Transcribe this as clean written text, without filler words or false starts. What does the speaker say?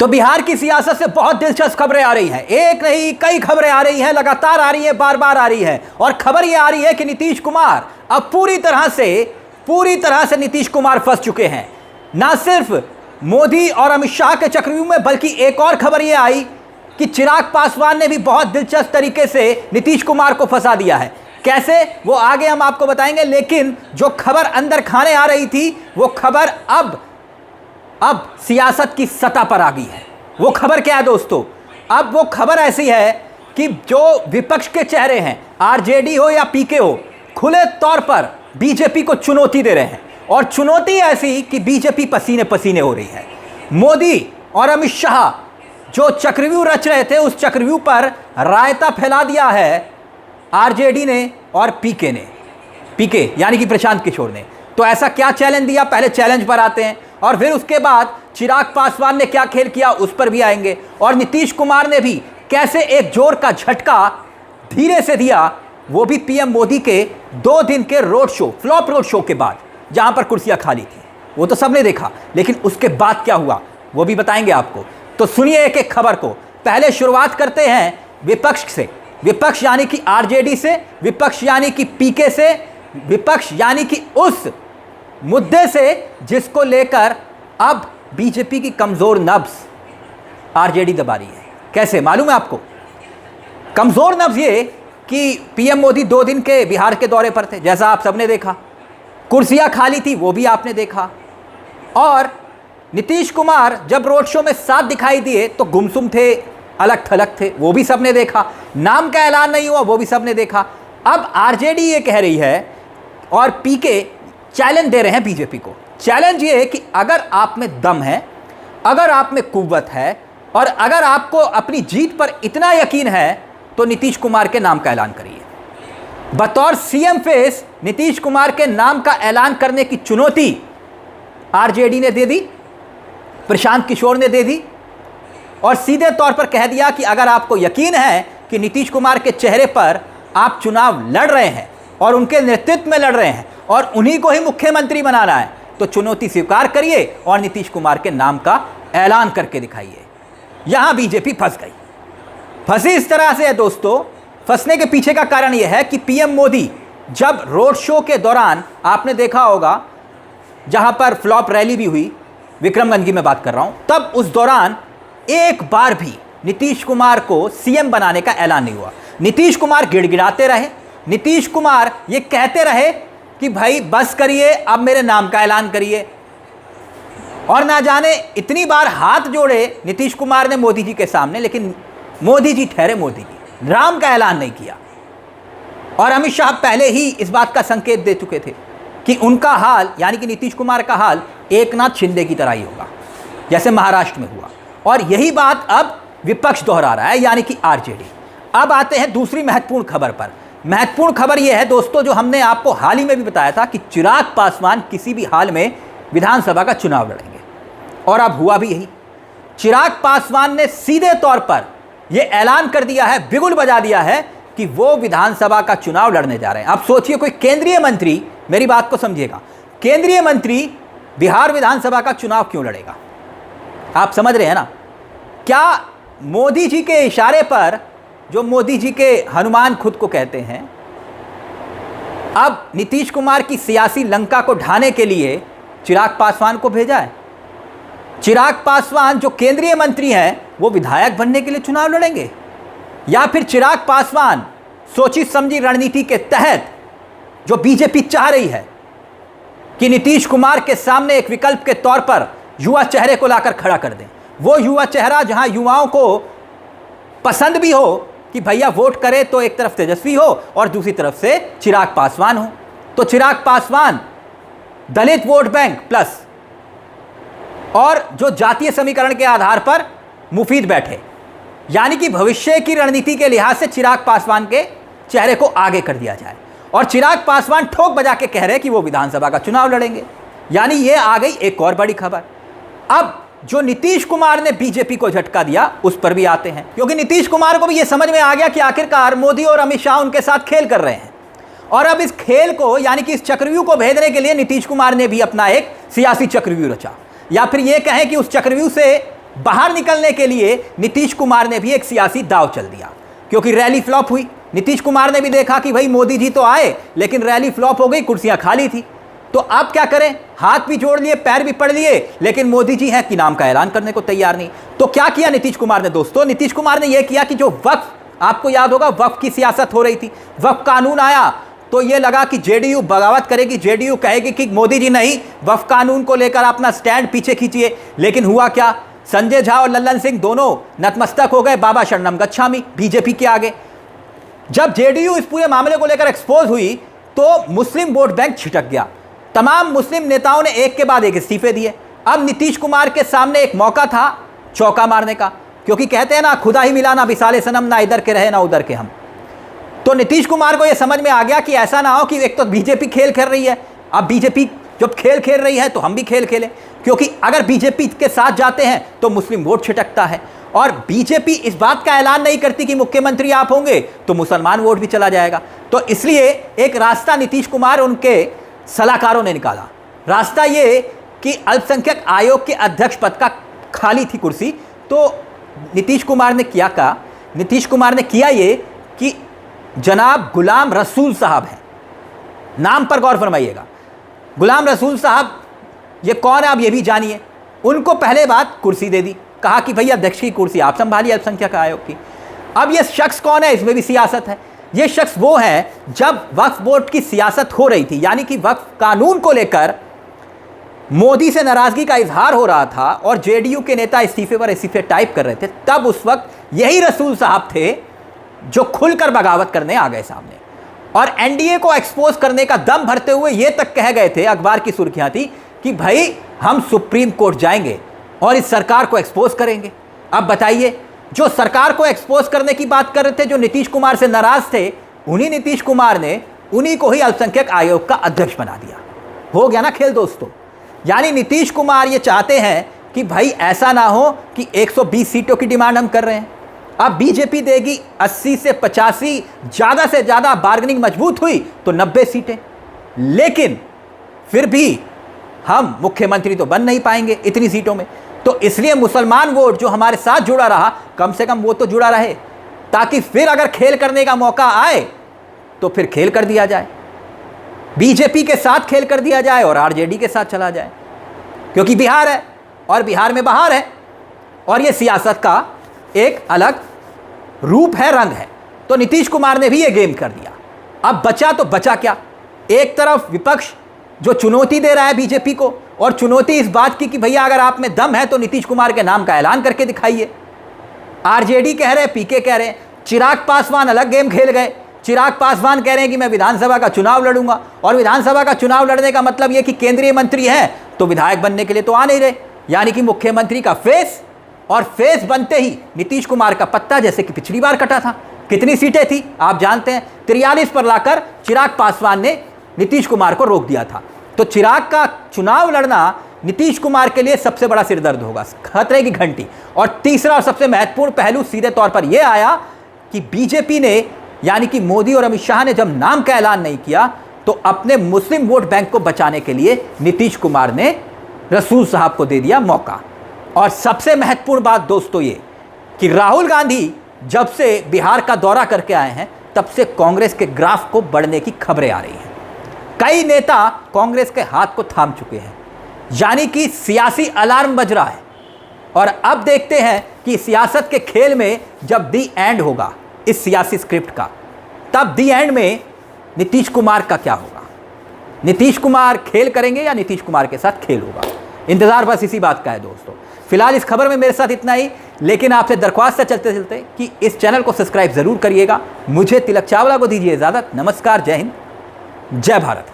तो बिहार की सियासत से बहुत दिलचस्प खबरें आ रही हैं। एक नहीं कई खबरें आ रही हैं, लगातार आ रही हैं, बार बार आ रही हैं। और खबर यह आ रही है कि नीतीश कुमार अब पूरी तरह से नीतीश कुमार फंस चुके हैं। ना सिर्फ मोदी और अमित शाह के चक्रव्यूह में, बल्कि एक और खबर यह आई कि चिराग पासवान ने भी बहुत दिलचस्प तरीके से नीतीश कुमार को फंसा दिया है। कैसे, वो आगे हम आपको बताएंगे। लेकिन जो खबर अंदर खाने आ रही थी, वो खबर अब सियासत की सतह पर आ गई है। वो खबर क्या है दोस्तों? अब वो खबर ऐसी है कि जो विपक्ष के चेहरे हैं, आरजेडी हो या पीके हो, खुले तौर पर बीजेपी को चुनौती दे रहे हैं। और चुनौती ऐसी कि बीजेपी पसीने पसीने हो रही है। मोदी और अमित शाह जो चक्रव्यूह रच रहे थे, उस चक्रव्यूह पर रायता फैला दिया है आरजेडी ने और पीके यानी कि प्रशांत किशोर ने। तो ऐसा क्या चैलेंज दिया, पहले चैलेंज पर आते हैं और फिर उसके बाद चिराग पासवान ने क्या खेल किया उस पर भी आएंगे। और नीतीश कुमार ने भी कैसे एक जोर का झटका धीरे से दिया, वो भी पीएम मोदी के 2 दिन के फ्लॉप रोड शो के बाद, जहां पर कुर्सियां खाली थी। वो तो सबने देखा, लेकिन उसके बाद क्या हुआ वो भी बताएंगे आपको। तो सुनिए एक एक खबर को। पहले शुरुआत करते हैं विपक्ष से। विपक्ष यानी कि आरजेडी से, विपक्ष यानी कि पीके से, विपक्ष यानी कि उस मुद्दे से जिसको लेकर अब बीजेपी की कमजोर नब्ज आरजेडी दबा रही है। कैसे, मालूम है आपको? कमजोर नब्ज ये कि पीएम मोदी 2 दिन के बिहार के दौरे पर थे, जैसा आप सबने देखा। कुर्सियां खाली थी, वो भी आपने देखा। और नीतीश कुमार जब रोड शो में साथ दिखाई दिए तो गुमसुम थे, अलग थलग थे, वो भी सबने देखा। नाम का ऐलान नहीं हुआ, वो भी सबने देखा। अब आरजेडी ये कह रही है और पीके चैलेंज दे रहे हैं बीजेपी को। चैलेंज ये है कि अगर आप में दम है, अगर आप में कुव्वत है और अगर आपको अपनी जीत पर इतना यकीन है, तो नीतीश कुमार के नाम का ऐलान करिए। बतौर सीएम फेस नीतीश कुमार के नाम का ऐलान करने की चुनौती आरजेडी ने दे दी, प्रशांत किशोर ने दे दी और सीधे तौर पर कह दिया कि अगर आपको यकीन है कि नीतीश कुमार के चेहरे पर आप चुनाव लड़ रहे हैं और उनके नेतृत्व में लड़ रहे हैं और उन्हीं को ही मुख्यमंत्री बनाना है, तो चुनौती स्वीकार करिए और नीतीश कुमार के नाम का ऐलान करके दिखाइए। यहां बीजेपी फंस गई। फंसी इस तरह से है दोस्तों, फंसने के पीछे का कारण यह है कि पीएम मोदी जब रोड शो के दौरान, आपने देखा होगा जहां पर फ्लॉप रैली भी हुई, विक्रमगंज की मैं बात कर रहा हूं, तब उस दौरान एक बार भी नीतीश कुमार को सीएम बनाने का ऐलान नहीं हुआ। नीतीश कुमार गिड़गिड़ाते रहे, नीतीश कुमार ये कहते रहे कि भाई बस करिए, अब मेरे नाम का ऐलान करिए। और ना जाने इतनी बार हाथ जोड़े नीतीश कुमार ने मोदी जी के सामने, लेकिन मोदी जी ठहरे मोदी जी, नाम का ऐलान नहीं किया। और अमित शाह पहले ही इस बात का संकेत दे चुके थे कि उनका हाल, यानी कि नीतीश कुमार का हाल एकनाथ शिंदे की तरह ही होगा, जैसे महाराष्ट्र में हुआ। और यही बात अब विपक्ष दोहरा रहा है, यानी कि आरजेडी। अब आते हैं दूसरी महत्वपूर्ण खबर पर। महत्वपूर्ण खबर यह है दोस्तों, जो हमने आपको हाल ही में भी बताया था कि चिराग पासवान किसी भी हाल में विधानसभा का चुनाव लड़ेंगे, और अब हुआ भी यही। चिराग पासवान ने सीधे तौर पर यह ऐलान कर दिया है, बिगुल बजा दिया है कि वो विधानसभा का चुनाव लड़ने जा रहे हैं। अब सोचिए, कोई केंद्रीय मंत्री, मेरी बात को समझिएगा, केंद्रीय मंत्री बिहार विधानसभा का चुनाव क्यों लड़ेगा? आप समझ रहे हैं ना? क्या मोदी जी के इशारे पर, जो मोदी जी के हनुमान खुद को कहते हैं, अब नीतीश कुमार की सियासी लंका को ढाने के लिए चिराग पासवान को भेजा है? चिराग पासवान जो केंद्रीय मंत्री हैं, वो विधायक बनने के लिए चुनाव लड़ेंगे? या फिर चिराग पासवान सोची समझी रणनीति के तहत, जो बीजेपी चाह रही है कि नीतीश कुमार के सामने एक विकल्प के तौर पर युवा चेहरे को लाकर खड़ा कर दें, वो युवा चेहरा जहां युवाओं को पसंद भी हो कि भैया वोट करे तो एक तरफ तेजस्वी हो और दूसरी तरफ से चिराग पासवान हो। तो चिराग पासवान दलित वोट बैंक प्लस और जो जातीय समीकरण के आधार पर मुफीद बैठे, यानी कि भविष्य की रणनीति के लिहाज से चिराग पासवान के चेहरे को आगे कर दिया जाए। और चिराग पासवान ठोक बजा के कह रहे कि वो विधानसभा का चुनाव लड़ेंगे। यानी ये आ गई एक और बड़ी खबर। अब जो नीतीश कुमार ने बीजेपी को झटका दिया, उस पर भी आते हैं, क्योंकि नीतीश कुमार को भी ये समझ में आ गया कि आखिरकार मोदी और अमित शाह उनके साथ खेल कर रहे हैं। और अब इस खेल को, यानी कि इस चक्रव्यूह को भेदने के लिए नीतीश कुमार ने भी अपना एक सियासी चक्रव्यूह रचा, या फिर ये कहें कि उस चक्रव्यूह से बाहर निकलने के लिए नीतीश कुमार ने भी एक सियासी दांव चल दिया, क्योंकि रैली फ्लॉप हुई। नीतीश कुमार ने भी देखा कि भाई मोदी जी तो आए लेकिन रैली फ्लॉप हो गई, कुर्सियां खाली थी, तो अब क्या करें, हाथ भी जोड़ लिए, पैर भी पड़ लिए, लेकिन मोदी जी हैं कि नाम का ऐलान करने को तैयार नहीं। तो क्या किया नीतीश कुमार ने दोस्तों? नीतीश कुमार ने यह किया कि जो वक्फ, आपको याद होगा वक्फ की सियासत हो रही थी, वक्फ कानून आया तो ये लगा कि जेडीयू बगावत करेगी, जेडीयू कहेगी कि मोदी जी नहीं, वक्फ कानून को लेकर अपना स्टैंड पीछे खींचिए। लेकिन हुआ क्या, संजय झा और लल्लन सिंह दोनों नतमस्तक हो गए बाबा शरणम गच्छामी, बीजेपी के आगे। जब जेडीयू इस पूरे मामले को लेकर एक्सपोज हुई तो मुस्लिम वोट बैंक छिटक गया। तमाम मुस्लिम नेताओं ने एक के बाद एक इस्तीफे दिए। अब नीतीश कुमार के सामने एक मौका था चौका मारने का, क्योंकि कहते हैं ना, खुदा ही मिला ना विसाले सनम, ना इधर के रहे ना उधर के हम। तो नीतीश कुमार को यह समझ में आ गया कि ऐसा ना हो कि एक तो बीजेपी खेल खेल रही है, अब बीजेपी जब खेल खेल रही है तो हम भी खेल खेलें, क्योंकि अगर बीजेपी के साथ जाते हैं तो मुस्लिम वोट छिटकता है, और बीजेपी इस बात का ऐलान नहीं करती कि मुख्यमंत्री आप होंगे तो मुसलमान वोट भी चला जाएगा। तो इसलिए एक रास्ता नीतीश कुमार उनके सलाहकारों ने निकाला। रास्ता ये कि अल्पसंख्यक आयोग के अध्यक्ष पद का खाली थी कुर्सी, तो नीतीश कुमार ने किया ये कि जनाब गुलाम रसूल साहब हैं, नाम पर गौर फरमाइएगा, गुलाम रसूल साहब ये कौन है आप ये भी जानिए। उनको पहले बात कुर्सी दे दी, कहा कि भैया अध्यक्ष की कुर्सी आप संभालिए अल्पसंख्यक आयोग की। अब ये शख्स कौन है, इसमें भी सियासत है। ये शख्स वो है जब वक्फ बोर्ड की सियासत हो रही थी, यानी कि वक्फ कानून को लेकर मोदी से नाराजगी का इजहार हो रहा था और जेडीयू के नेता इस्तीफे पर इस्तीफे टाइप कर रहे थे, तब उस वक्त यही रसूल साहब थे जो खुलकर बगावत करने आ गए सामने, और एनडीए को एक्सपोज करने का दम भरते हुए ये तक कह गए थे, अखबार की सुर्खियां थी कि भाई हम सुप्रीम कोर्ट जाएंगे और इस सरकार को एक्सपोज करेंगे। अब बताइए, जो सरकार को एक्सपोज करने की बात कर रहे थे, जो नीतीश कुमार से नाराज थे, उन्हीं नीतीश कुमार ने उन्हीं को ही अल्पसंख्यक आयोग का अध्यक्ष बना दिया। हो गया ना खेल दोस्तों। यानी नीतीश कुमार ये चाहते हैं कि भाई ऐसा ना हो कि 120 सीटों की डिमांड हम कर रहे हैं, अब बीजेपी देगी 80 से 85, ज़्यादा से ज़्यादा बार्गेनिंग मजबूत हुई तो 90 सीटें, लेकिन फिर भी हम मुख्यमंत्री तो बन नहीं पाएंगे इतनी सीटों में। तो इसलिए मुसलमान वोट जो हमारे साथ जुड़ा रहा, कम से कम वो तो जुड़ा रहे, ताकि फिर अगर खेल करने का मौका आए तो फिर खेल कर दिया जाए, बीजेपी के साथ खेल कर दिया जाए और आरजेडी के साथ चला जाए, क्योंकि बिहार है और बिहार में बहार है और ये सियासत का एक अलग रूप है, रंग है। तो नीतीश कुमार ने भी ये गेम कर दिया। अब बचा तो बचा क्या, एक तरफ विपक्ष जो चुनौती दे रहा है बीजेपी को, और चुनौती इस बात की कि भैया अगर आप में दम है तो नीतीश कुमार के नाम का ऐलान करके दिखाइए। आरजेडी कह रहे हैं, पीके कह रहे हैं, चिराग पासवान अलग गेम खेल गए। चिराग पासवान कह रहे हैं कि मैं विधानसभा का चुनाव लड़ूंगा, और विधानसभा का चुनाव लड़ने का मतलब यह कि केंद्रीय मंत्री हैं तो विधायक बनने के लिए तो आ नहीं रहे, यानी कि मुख्यमंत्री का फेस, और फेस बनते ही नीतीश कुमार का पत्ता जैसे कि पिछली बार कटा था। कितनी सीटें थी आप जानते हैं, 43 पर लाकर चिराग पासवान ने नीतीश कुमार को रोक दिया था। तो चिराग का चुनाव लड़ना नीतीश कुमार के लिए सबसे बड़ा सिरदर्द होगा, खतरे की घंटी। और तीसरा और सबसे महत्वपूर्ण पहलू सीधे तौर पर यह आया कि बीजेपी ने, यानी कि मोदी और अमित शाह ने जब नाम का ऐलान नहीं किया तो अपने मुस्लिम वोट बैंक को बचाने के लिए नीतीश कुमार ने रसूल साहब को दे दिया मौका। और सबसे महत्वपूर्ण बात दोस्तों ये कि राहुल गांधी जब से बिहार का दौरा करके आए हैं तब से कांग्रेस के ग्राफ को बढ़ने की खबरें आ रही हैं। कई नेता कांग्रेस के हाथ को थाम चुके हैं, यानी कि सियासी अलार्म बज रहा है। और अब देखते हैं कि सियासत के खेल में जब दी एंड होगा इस सियासी स्क्रिप्ट का, तब दी एंड में नीतीश कुमार का क्या होगा। नीतीश कुमार खेल करेंगे या नीतीश कुमार के साथ खेल होगा, इंतजार बस इसी बात का है दोस्तों। फिलहाल इस खबर में मेरे साथ इतना ही, लेकिन आपसे दरख्वास्त है चलते चलते कि इस चैनल को सब्सक्राइब जरूर करिएगा। मुझे तिलक चावला को दीजिए इजाजत। नमस्कार, जय हिंद, जय भारत।